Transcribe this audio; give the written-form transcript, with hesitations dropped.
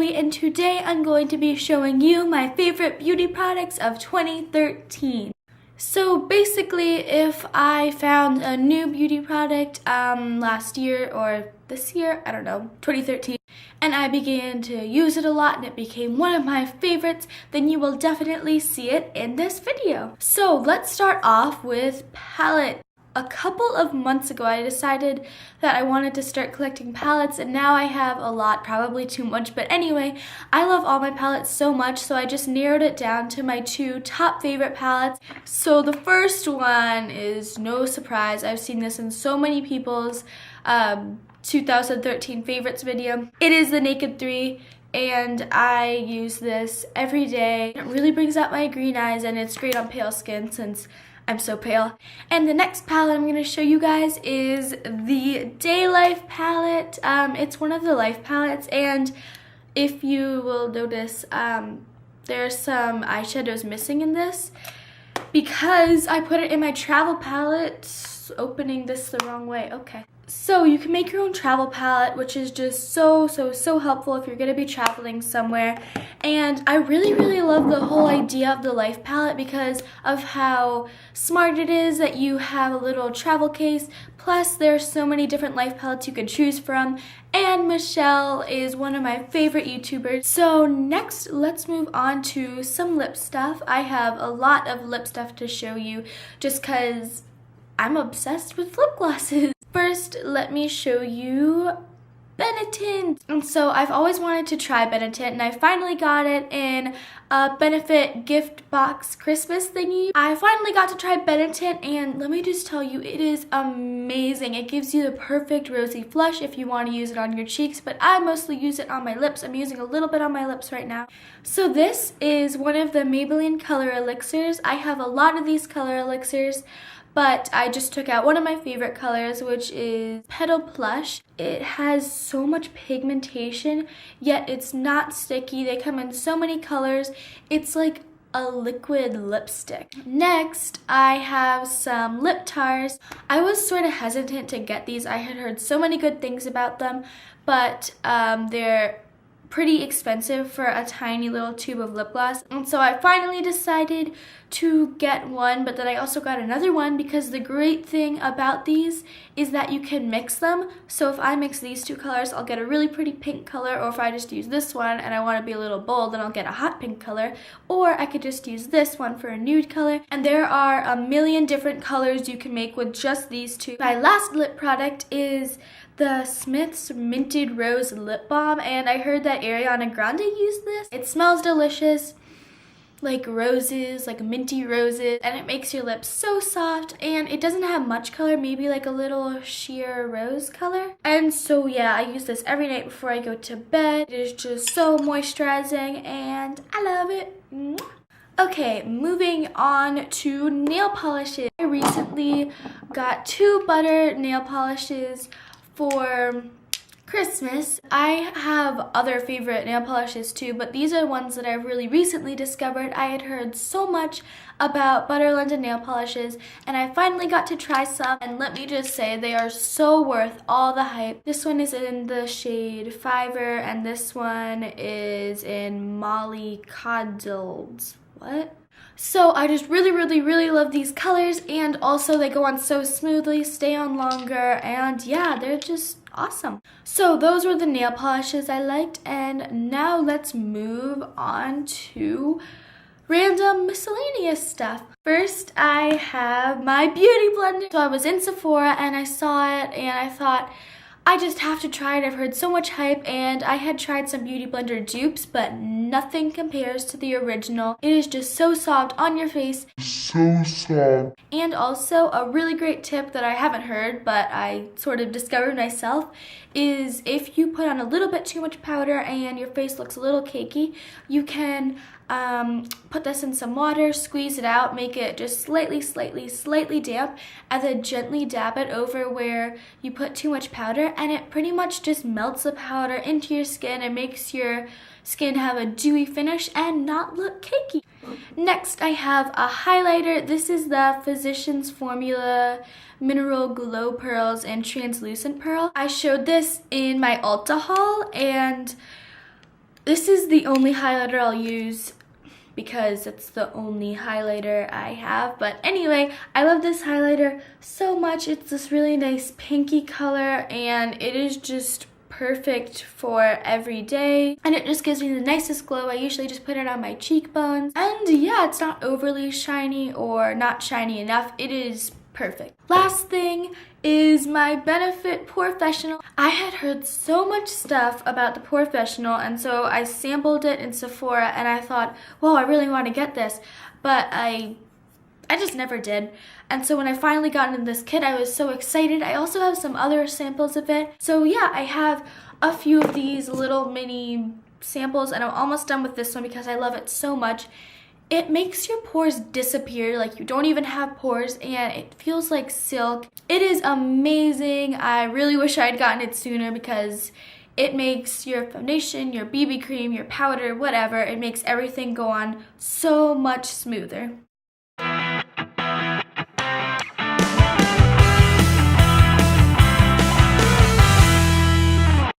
Chloe, and today I'm going to be showing you my favorite beauty products of 2013. So basically, if I found a new beauty product last year or this year, I don't know, 2013, and I began to use it a lot and it became one of my favorites, then you will definitely see it in this video. So let's start off with palette. A couple of months ago, I decided that I wanted to start collecting palettes, and now I have a lot, probably too much, but anyway, I love all my palettes so much, so I just narrowed it down to my two top favorite palettes. So the first one is no surprise. I've seen this in so many people's 2013 favorites video. It is the Naked 3. And I use this every day. It really brings out my green eyes, and it's great on pale skin since I'm so pale. And the next palette I'm going to show you guys is the Day Life palette. It's one of the Life palettes, and if you will notice, there's some eyeshadows missing in this because I put it in my travel palette. Opening this the wrong way, okay. So you can make your own travel palette, which is just so helpful if you're going to be traveling somewhere. And I really love the whole idea of the Life palette because of how smart it is that you have a little travel case. Plus, there's so many different Life palettes you can choose from. And Michelle is one of my favorite YouTubers. So next, let's move on to some lip stuff. I have a lot of lip stuff to show you just because I'm obsessed with lip glosses. First, let me show you Benetint. And so I've always wanted to try Benetint, and I finally got it in a benefit gift box Christmas thingy. I finally got to try Benetint, and let me just tell you, it is amazing. It gives you the perfect rosy flush if you want to use it on your cheeks, but I mostly use it on my lips. I'm using a little bit on my lips right now. So this is one of the Maybelline color elixirs. I have a lot of these color elixirs, but I just took out one of my favorite colors, which is Petal Plush. It has so much pigmentation, yet it's not sticky. They come in so many colors. It's like a liquid lipstick. Next, I have some lip tars. I was sort of hesitant to get these. I had heard so many good things about them, but they're pretty expensive for a tiny little tube of lip gloss, and so I finally decided to get one, but then I also got another one because the great thing about these is that you can mix them. So if I mix these two colors, I'll get a really pretty pink color, or if I just use this one and I want to be a little bold, then I'll get a hot pink color, or I could just use this one for a nude color. And there are a million different colors you can make with just these two. My last lip product is the Smith's Minted Rose Lip Balm, and I heard that Ariana Grande used this. It smells delicious, like roses, like minty roses, and it makes your lips so soft, and it doesn't have much color, maybe like a little sheer rose color. And so yeah, I use this every night before I go to bed. It is just so moisturizing, and I love it. Mwah. Okay, moving on to nail polishes. I recently got two butter nail polishes for Christmas. I have other favorite nail polishes too, but these are ones that I've really recently discovered. I had heard so much about butter London nail polishes, and I finally got to try some, and let me just say they are so worth all the hype. This one is in the shade Fiver, and this one is in Molly Coddles. What? So I just really love these colors, and also they go on so smoothly, stay on longer, and yeah, they're just awesome. So those were the nail polishes I liked, and now let's move on to random miscellaneous stuff. First, I have my beauty blender. So I was in Sephora and I saw it and I thought, I just have to try it. I've heard so much hype, and I had tried some Beauty Blender dupes, but nothing compares to the original. It is just so soft on your face. So soft. And also, a really great tip that I haven't heard, but I sort of discovered myself, is if you put on a little bit too much powder and your face looks a little cakey, you can put this in some water, squeeze it out, make it just slightly damp, and then gently dab it over where you put too much powder, and it pretty much just melts the powder into your skin and makes your skin have a dewy finish and not look cakey. Next, I have a highlighter. This is the Physicians Formula Mineral Glow Pearls and Translucent Pearl. I showed this in my Ulta haul, and This is the only highlighter I'll use because it's the only highlighter I have. But anyway, I love this highlighter so much. It's this really nice pinky color and it is just perfect for every day, and it just gives me the nicest glow. I usually just put it on my cheekbones, and yeah, it's not overly shiny or not shiny enough. It is perfect. Last thing is my Benefit Professional. I had heard so much stuff about the Professional, and so I sampled it in Sephora and I thought, whoa, I really want to get this, but I just never did. And so when I finally got into this kit, I was so excited. I also have some other samples of it. So yeah, I have a few of these little mini samples, and I'm almost done with this one because I love it so much. It makes your pores disappear, like you don't even have pores, and it feels like silk. It is amazing. I really wish I had gotten it sooner because it makes your foundation, your BB cream, your powder, whatever, it makes everything go on so much smoother.